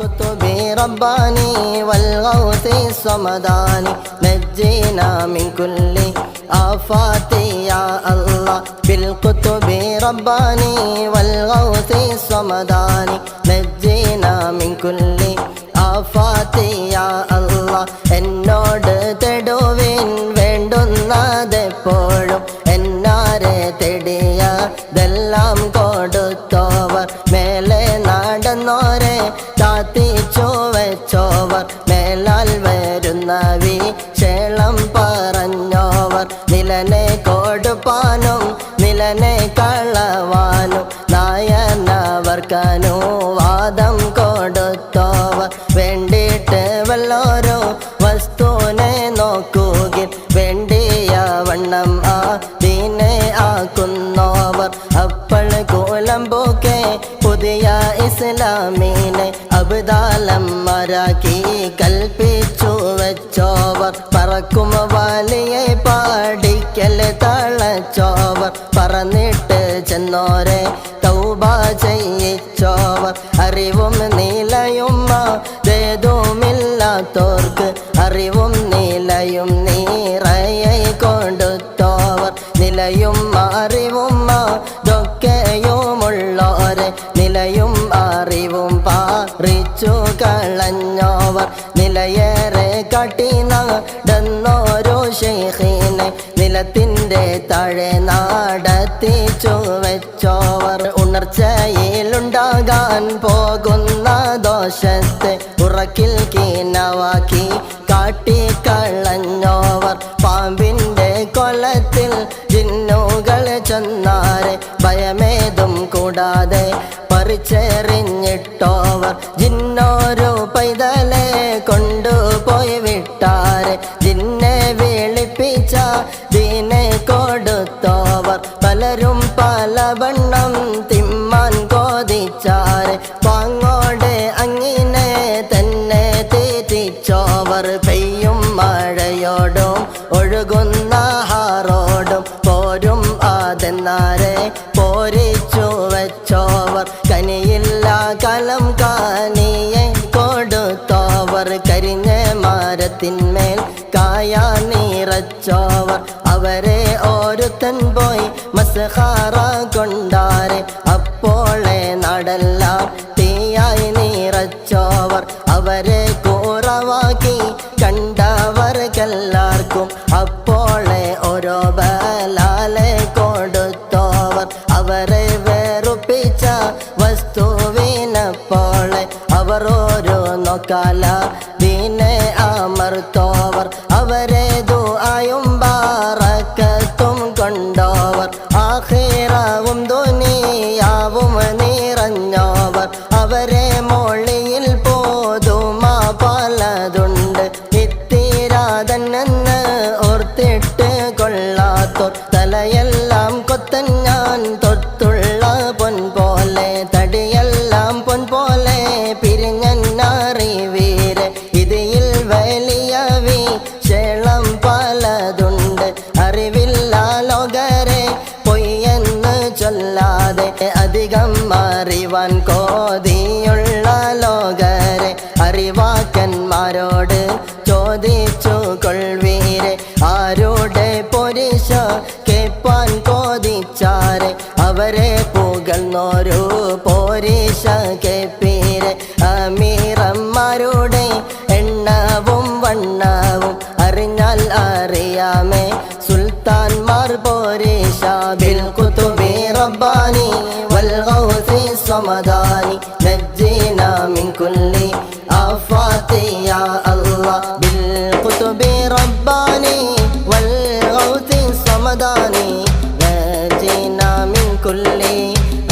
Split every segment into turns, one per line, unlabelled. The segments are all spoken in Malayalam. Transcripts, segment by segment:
بالقطب رباني والغوث الصمداني نجينا من كل آفات يا الله بالقطب رباني والغوث الصمداني نجينا من كل آفات يا الله എന്നോട് തേടുവിൻ വേണ്ടുന്നതെപ്പോഴും എന്നാരെ തേടിയതെല്ലാം കൊടുത്തോവർ മേലെ നടന്നോരെ താത്തിച്ചു വെച്ചോവർ മേലാൽ വരുന്ന വിശേളം പറഞ്ഞോവർ നിലനെ കൊടുപ്പാനും നിലനെ കളവാനും നായനവർക്കനുവാദം കൊടുത്തോവർ വേണ്ടിയിട്ട് വല്ലോരോ വസ്തുവിനെ നോക്കുകയിൽ വേണ്ടിയ വണ്ണം അതിനെ ആക്കുന്നോവർ അപ്പോൾ കൂലംബോക്കെ പുതിയ ഇസ്ലാമീനെ അബ്ദാലന്മാരാക്കി കൽപ്പിച്ചു വെച്ചോവർ പറക്കും വലിയെ പാടിക്കൽ തളച്ചോവർ പറന്നിട്ട് ചെന്നോരെ തൗബ ചെയ്യിച്ചോവർ അറിവും നീലയും ദേതുമില്ലാത്തോർക്ക് അറിവും നീലയും നീറയെ കൊടുത്തോവർ നിലയും അറിവും ഇതൊക്കെയുമുള്ളോരെ നിലയും അറിവും പാറിച്ചു കളഞ്ഞോവർ നിലയേറെ കാട്ടി നടന്നോരോ ശൈഖിനെ നിലത്തിൻ്റെ താഴെ നടത്തിച്ചു വെച്ചോവർ ഉണർച്ചയിലുണ്ടാകാൻ പോകുന്ന ദോഷത്തെ ഉറക്കിൽ കീനവാക്കി കാട്ടിക്കളഞ്ഞോവർ പാമ്പിൻ്റെ കൊലത്തിൽ ജിന്നുകൾ ചെന്നാരെ ഭയമേതും കൂടാതെ പറിച്ചെറിഞ്ഞിട്ടോവർ ജിന്നോരു പൈതലെ കൊണ്ടുപോയി വിട്ടാരെ ജിന്നെ വിളിപ്പിച്ച ദീനെ കൊടുത്തോവർ പലരും പല വണ്ണം തിമ്മാൻ കോതിച്ചാരെ പാങ്ങോടെ അങ്ങിനെ തന്നെ തീറ്റിച്ചോവർ പെയ്യും മഴയോടും ഒഴുകുന്ന ഹാറോടും പോരും അതെന്നാരെ പോരിച്ചു വെച്ചോവർ കനിയില്ല കലം കാനിയെ കൊടുത്തോവർ കരിഞ്ഞ മരത്തിന്മേൽ കായ നിറച്ചോവർ അവരെ ഓരുത്തൻ പോയി മസ്ഖാറ കൊണ്ടാരെ അപ്പോളെ നടല്ലാം തീയായി നിറച്ചോവർ അവരെ കുറവാക്കി കണ്ടവർക്കെല്ലാവർക്കും അപ്പോളെ ഓരോ ബലാലെ കൊടുത്തോവർ അവരെ വെറുപ്പിച്ച വസ്തുവിനെപ്പോലെ അവർ ഓരോ നോക്കാല ദീനെ അമർത്തോവർ അവരെ ദുആയും ബറക്കത്തും കൊണ്ടോവർ ആഖിറവും ദുനിയാവും നിറഞ്ഞോവർ അവരെ മൊഴിയിൽ പോതുമ പലതുണ്ട് ഇത്തിരാതന്നെന്ന് ഓർത്തിട്ട് കൊള്ളാത്തോർ തലയെല്ലാം കൊത്തൻ ഞാൻ തൊട്ടുള്ള പൊൻ പോലെ തടിയെല്ലാം പൊൻ പോലെ പിരിഞ്ഞറിവീര് ഇതിൽ വലിയ വിശേളം പലതുണ്ട് അറിവില്ല ലോകരെ പൊയ്യെന്ന് ചൊല്ലാതെ അധികം അറിവാൻ കോതിയുള്ള ലോകരെ അറിവാക്കന്മാരോട് ചോദിച്ചു കൊൾവീരെ ആരുടെ പൊരിശ കേപ്പാൻ കോതിച്ചാരെ അവരെ പുകഴ്ന്നോരു പോരിശ കേപ്പീരെ അമീറന്മാരുടെ എണ്ണവും വണ്ണവും അറിഞ്ഞാൽ അറിയാമേ സുൽത്താൻമാർ പോരിശ ബിൽഖുതുബി റബ്ബാനി വൽഗൗസി സമദാനി നജ്ജിനാ മിൻ കുല്ലി ആഫാതി യാ അല്ലാഹ് ബിൽഖുതുബി റബ്ബാനി വൽഗൗസി സമദാനി നജ്ജിനാ മിൻ കുല്ലി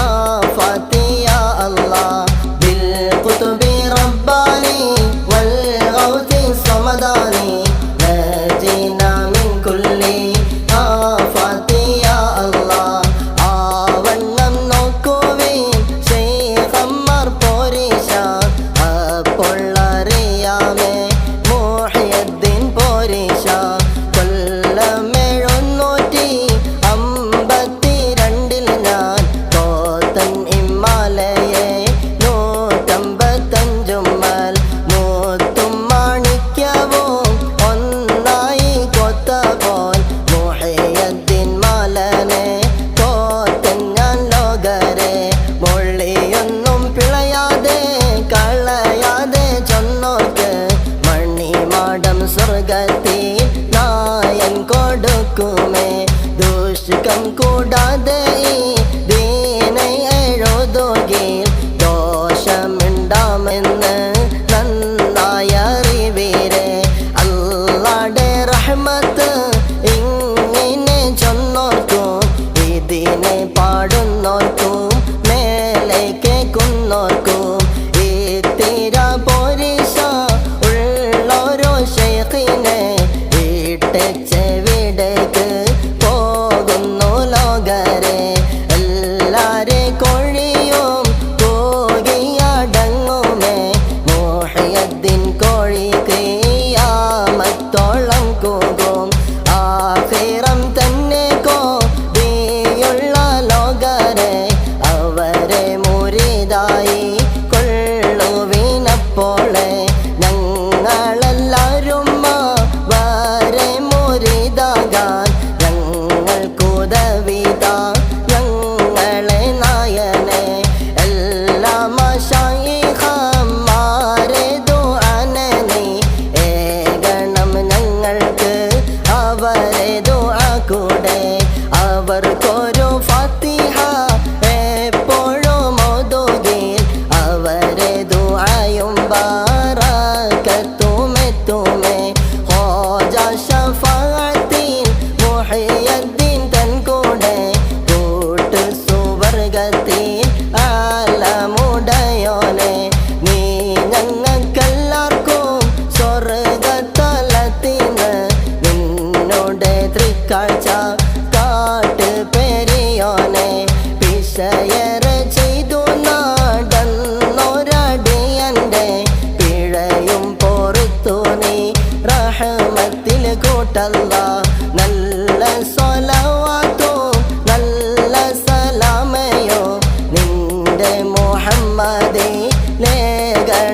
ആഫാതി യാ അല്ലാഹ് ബിൽഖുതുബി റബ്ബാനി വൽഗൗസി സമദാനി നജ്ജിനാ മിൻ കുല്ലി ആഫാതി യാ അല്ലാഹ് ആവണ്ണം നോക്കുവിൻ ശൈഖന്മാർ പോരിശ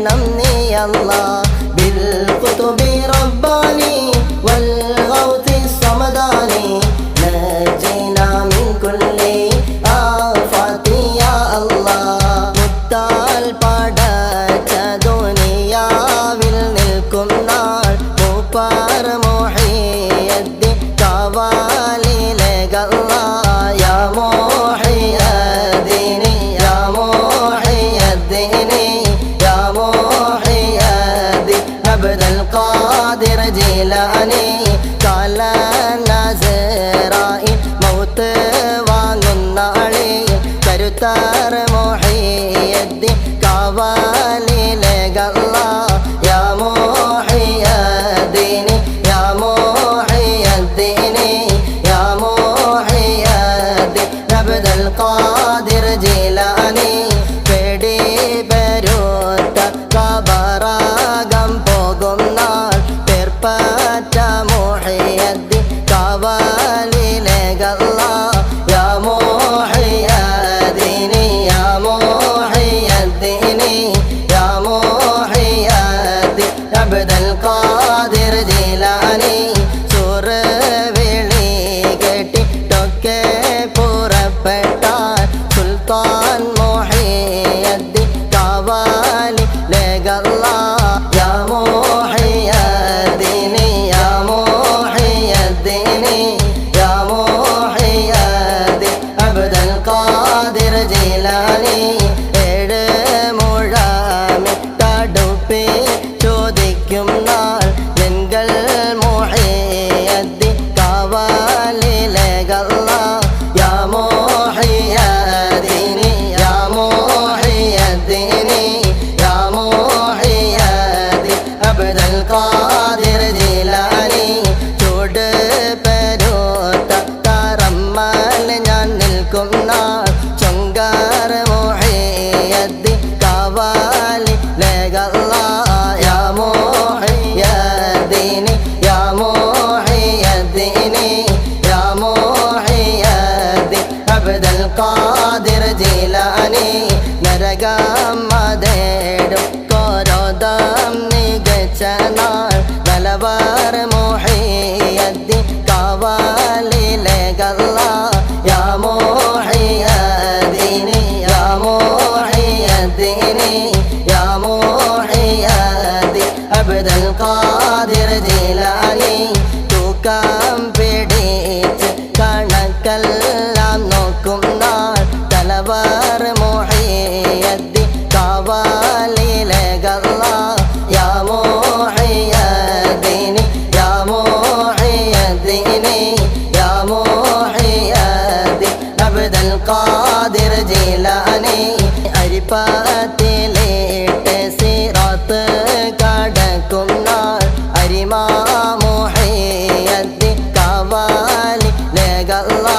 ചെയ്യണം നീ അല്ലാ ബിൽ ഖുതുബി റബ്ബാനി വൽ ഗൗതി സമദാനി നജീനാ മിൻ കുല്ലി ആഫാതി യാ അല്ലാ മുത്താൽ പടച്ച ദുനിയാവിൽ നിൽക്കും നാൾ മൂപ്പാർ മുഹയ്യദ്ദീൻ കാവാലിലേകല്ലാ യാ മുഹയ്യദ്ദീൻ യാ മുഹയ്യദ്ദീൻ യാ മുഹയ്യദ്ദീൻ അബ്ദുൽ ഖാദിർ ജീലാനി കാല നസറായി മൗത്ത് വാങ്ങുന്ന അളിയിൽ കരുത്താർ മുഹയ്യദ്ദീൻ കാവാലിലേകല്ലാ യാ മുഹയ്യദ്ദീൻ യാ മുഹയ്യദ്ദീൻ യാ മുഹയ്യദ്ദീൻ അബ്ദുൽ ഖാദിർ ജീലാനി പേടി പെരുത്ത കബറാകം പോകുന്നാൾ പേർപ്പറ്റ മുഹയ്യദ്ദീൻ കാവാലിലേകല്ലാ യാ മുഹയ്യദ്ദീൻ യാ മുഹയ്യദ്ദീൻ യാ മുഹയ്യദ്ദീൻ അബ്ദുൽ ഖാദിർ ജീലാനി സുർവിളി കേട്ടിട്ടൊക്കെ പുറപ്പെട്ടാൽ സുൽത്താൻ മുഹയ്യദ്ദീൻ കാവാലിലേകല്ലാ യാ മുഹയ്യദ്ദീൻ യാ മുഹയ്യദ്ദീൻ യാ മുഹയ്യദ്ദീൻ അബ്ദുൽ ഖാദിർ ജീലാനി ഏഴ് മുഴമിട്ടടുപ്പി ചോദിക്കും നാൾ നിങ്ങൾ മുഹയ്യദ്ദീൻ കാവാലിലേകല്ലാ യാ മുഹയ്യദ്ദീൻ യാ മുഹയ്യദ്ദീൻ യാ മുഹയ്യദ്ദീൻ അബ്ദുൽ ഖാദിർ ജീലാനി ചൂട് പെരുത്ത തറമ്മൽ ഞാൻ നിൽക്കും നാൾ ചൊങ്കാർ മുഹയ്യദ്ദീൻ കാവാലിലേകല്ലാ യാ മുഹയ്യദ്ദീൻ യാ മുഹയ്യദ്ദീൻ യാ മുഹയ്യദ്ദീൻ അബ്ദുൽ ഖാദിർ ജീലാനി നരകം മതേടും കോരോദം നികച്ച നാൾ നലവാർ മുഹയ്യദ്ദീൻ കാവാലിലേകല്ലാ യാ മുഹയ്യദ്ദീൻ യാ മുഹയ്യദ്ദീൻ യാ മുഹയ്യദ്ദീൻ അബ്ദുൽ ഖാദിർ ജീലാനി തൂക്കം പിടിച്ച് കണക്കെല്ലാം നോക്കും നാൾ തലവാർ മുഹയ്യദ്ദീൻ കാവാലിലേകല്ലാ യാ മുഹയ്യദ്ദീൻ യാ മുഹയ്യദ്ദീൻ യാ മുഹയ്യദ്ദീൻ അബ്ദുൽ ഖാദിർ ജീലാനി അരിപ്പത്തിലേട്ട് സിറാത്ത് കടക്കും നാൾ അരിമാ മുഹയ്യദ്ദീൻ കാവാലിലേകല്ലാ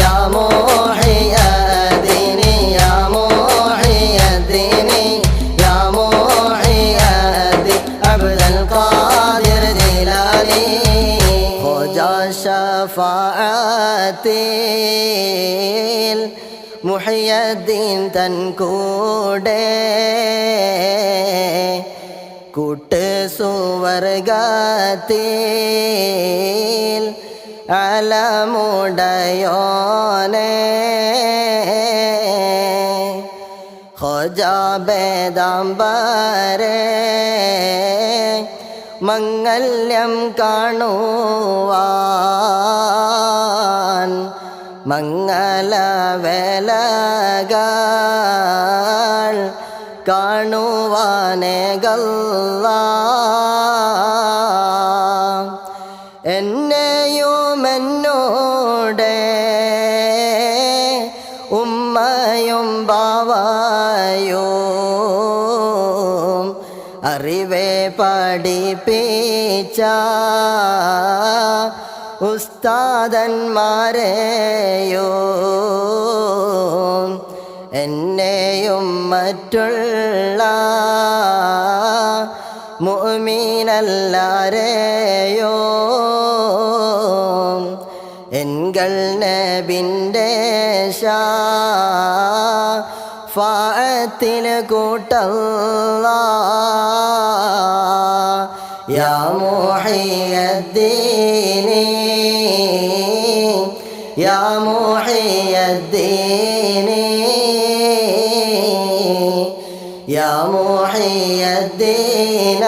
യാ മുഹയ്യദ്ദീൻ യാ മുഹയ്യദ്ദീൻ യാ മുഹയ്യദ്ദീൻ അബ്ദുൽ ഖാദിർ ജീലാനി ഹോ ജാ ശഫാഅത്തിൽ മുഹയ്യദ്ദീൻ തൻ കൂടെ കൂട്ട് സുവർഗത്തിൽ അലമുടയോനെ ഹോജാബേദാംബരെ മംഗല്യം കാണുവാൻ മംഗലവേലകൾ കാണുവാനേകല്ലാ എന്നെയും എന്നോടെ ഉമ്മയും ബാവയും അറിവേ പഠിപ്പിച്ച ഉസ്താദന്മാരെയോ എന്നെയും മറ്റുള്ള മുഅ്മിനല്ലാരെയോ എൻകൾ നബിൻ്റെ ഫാഅത്തിൽ കൂട്ടല്ലാ محي الدين يا محي الدين يا محي الدين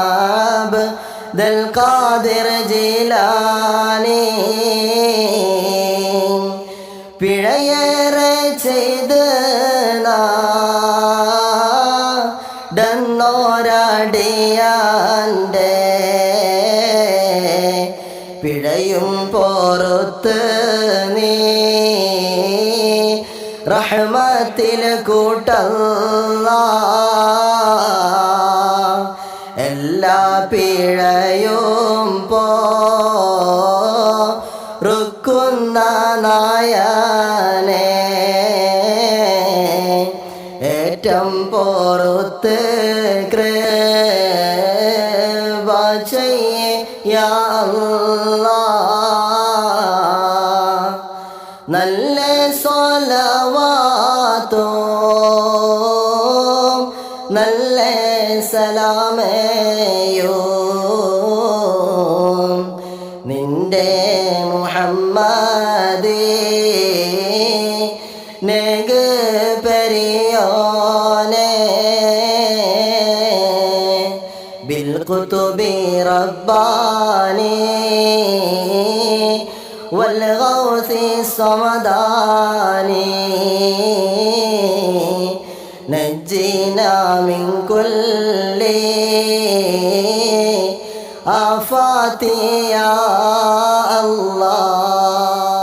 عبد القادر جيلاني പിഴയേറെ ചെയ്ത് ഡന്നോരടിയാൻ്റെ പിഴയും പൊറുത്ത് നീ റഹ്മത്തിൽ കൂട്ടല്ലാ എല്ലാ പിഴയും പൊറുക്കുന്ന നായനെ ഏറ്റം പൊറുത്ത് കൃപ ചെയ്യേ യാ അല്ലാഹ് നല്ല സ്വലവാത്തും നല്ല സലാമയും നിന്റെ മുഹമ്മദിനേക്ക് പെരിയോനെ بالقطب رباني والغوث الصمداني نجينا من كل آفات يا الله